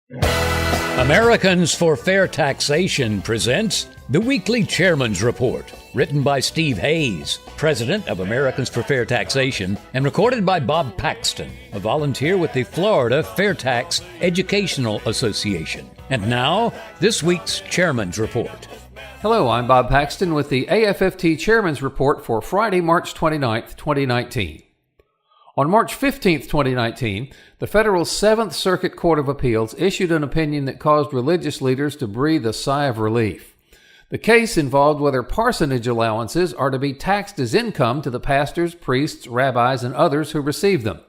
Americans For Fair Taxation presents the weekly Chairman's Report, written by Steve Hayes, president of Americans For Fair Taxation, and recorded by Bob Paxton, a volunteer with the Florida FAIRtax Educational Association. And now, this week's Chairman's Report. Hello, I'm Bob Paxton with the AFFT Chairman's Report for Friday, March 29th, 2019. On March 15th, 2019, the Federal Seventh Circuit Court of Appeals issued an opinion that caused religious leaders to breathe a sigh of relief. The case involved whether parsonage allowances are to be taxed as income to the pastors, priests, rabbis, and others who receive them.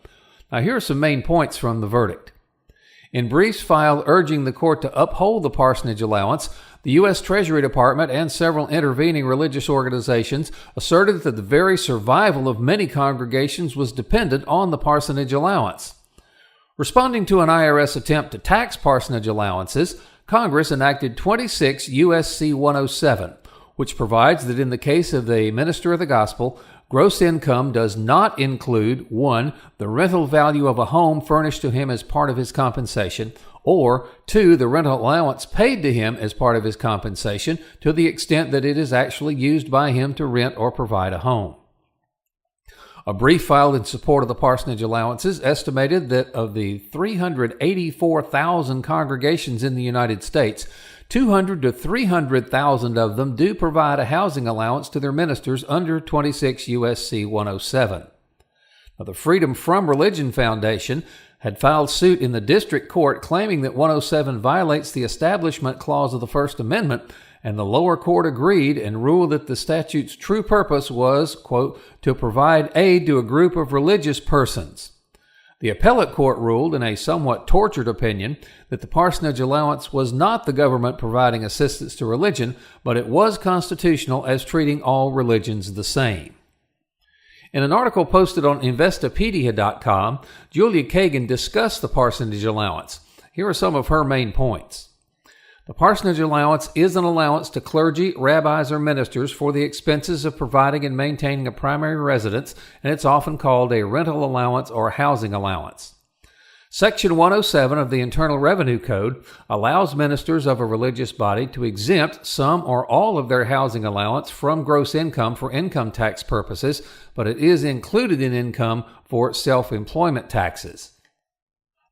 Now, here are some main points from the verdict. In briefs filed urging the court to uphold the parsonage allowance, the U.S. Treasury Department and several intervening religious organizations asserted that the very survival of many congregations was dependent on the parsonage allowance. Responding to an IRS attempt to tax parsonage allowances, Congress enacted 26 U.S.C. 107, which provides that in the case of the minister of the gospel, gross income does not include 1. The rental value of a home furnished to him as part of his compensation, or 2. The rental allowance paid to him as part of his compensation to the extent that it is actually used by him to rent or provide a home. A brief filed in support of the parsonage allowances estimated that of the 384,000 congregations in the United States, 200 to 300,000 of them do provide a housing allowance to their ministers under 26 U.S.C. 107. Now, the Freedom From Religion Foundation had filed suit in the district court claiming that 107 violates the Establishment Clause of the First Amendment, and the lower court agreed and ruled that the statute's true purpose was, quote, to provide aid to a group of religious persons. The appellate court ruled, in a somewhat tortured opinion, that the parsonage allowance was not the government providing assistance to religion, but it was constitutional as treating all religions the same. In an article posted on Investopedia.com, Julia Kagan discussed the parsonage allowance. Here are some of her main points. The parsonage allowance is an allowance to clergy, rabbis, or ministers for the expenses of providing and maintaining a primary residence, and it's often called a rental allowance or housing allowance. Section 107 of the Internal Revenue Code allows ministers of a religious body to exempt some or all of their housing allowance from gross income for income tax purposes, but it is included in income for self-employment taxes.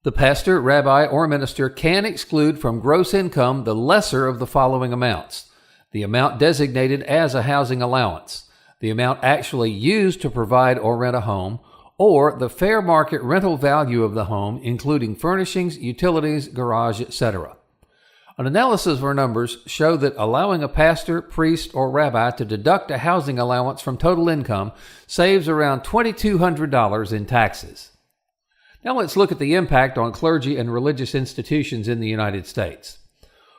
The pastor, rabbi, or minister can exclude from gross income the lesser of the following amounts: the amount designated as a housing allowance, the amount actually used to provide or rent a home, or the fair market rental value of the home, including furnishings, utilities, garage, etc. An analysis of our numbers showed that allowing a pastor, priest, or rabbi to deduct a housing allowance from total income saves around $2,200 in taxes. Now let's look at the impact on clergy and religious institutions in the United States.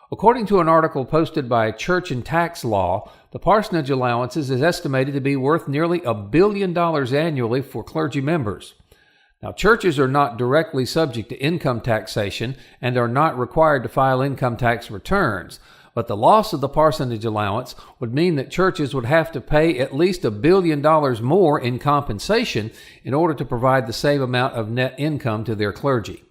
According to an article posted by Church and Tax Law, the parsonage allowances is estimated to be worth nearly $1 billion annually for clergy members. Now, churches are not directly subject to income taxation and are not required to file income tax returns, but the loss of the parsonage allowance would mean that churches would have to pay at least $1 billion more in compensation in order to provide the same amount of net income to their clergy.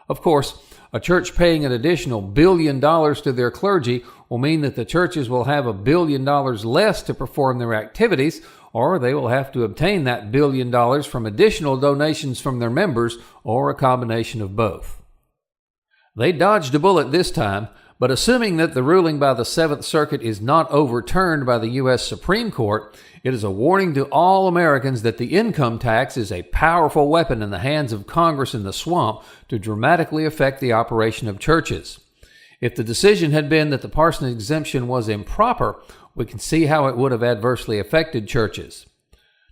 Of course, a church paying an additional $1 billion to their clergy will mean that the churches will have $1 billion less to perform their activities, or they will have to obtain that $1 billion from additional donations from their members, or a combination of both. They dodged a bullet this time, but assuming that the ruling by the Seventh Circuit is not overturned by the U.S. Supreme Court, it is a warning to all Americans that the income tax is a powerful weapon in the hands of Congress in the swamp to dramatically affect the operation of churches. If the decision had been that the parsonage exemption was improper, we can see how it would have adversely affected churches.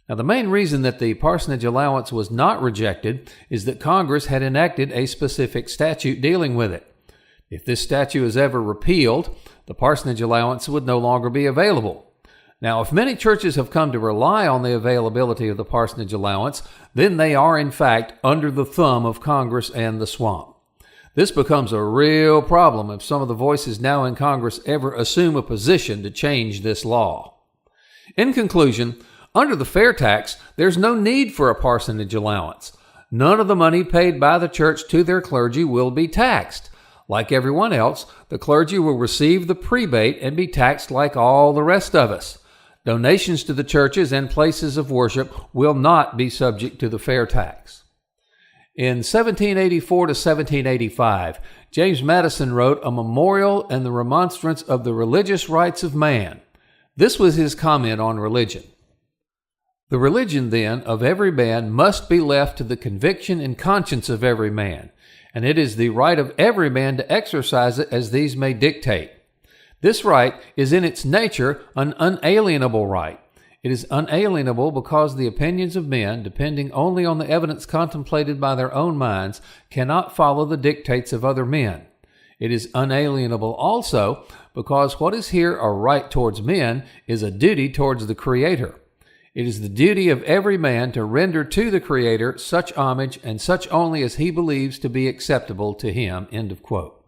Now, the main reason that the parsonage allowance was not rejected is that Congress had enacted a specific statute dealing with it. If this statute is ever repealed, the parsonage allowance would no longer be available. Now, if many churches have come to rely on the availability of the parsonage allowance, then they are, in fact, under the thumb of Congress and the swamp. This becomes a real problem if some of the voices now in Congress ever assume a position to change this law. In conclusion, under the fair tax, there's no need for a parsonage allowance. None of the money paid by the church to their clergy will be taxed. Like everyone else, the clergy will receive the prebate and be taxed like all the rest of us. Donations to the churches and places of worship will not be subject to the fair tax. In 1784 to 1785, James Madison wrote a memorial and the remonstrance of the religious rights of man. This was his comment on religion. The religion, then, of every man must be left to the conviction and conscience of every man, and it is the right of every man to exercise it as these may dictate. This right is in its nature an unalienable right. It is unalienable because the opinions of men, depending only on the evidence contemplated by their own minds, cannot follow the dictates of other men. It is unalienable also because what is here a right towards men is a duty towards the Creator. It is the duty of every man to render to the Creator such homage and such only as he believes to be acceptable to him." End of quote.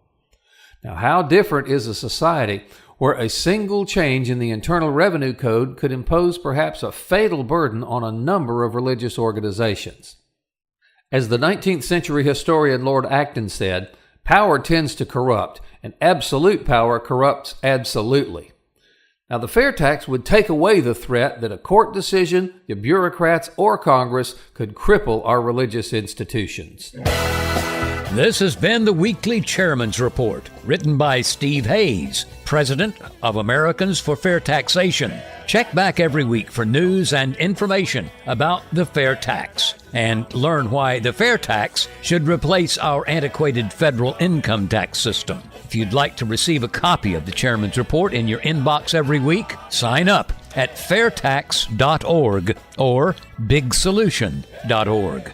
Now, how different is a society where a single change in the Internal Revenue Code could impose perhaps a fatal burden on a number of religious organizations? As the 19th century historian Lord Acton said, "Power tends to corrupt, and absolute power corrupts absolutely." Now, the fair tax would take away the threat that a court decision, the bureaucrats, or Congress could cripple our religious institutions. This has been the Weekly Chairman's Report, written by Steve Hayes, President of Americans for Fair Taxation. Check back every week for news and information about the fair tax, and learn why the fair tax should replace our antiquated federal income tax system. If you'd like to receive a copy of the Chairman's Report in your inbox every week, sign up at fairtax.org or bigsolution.org.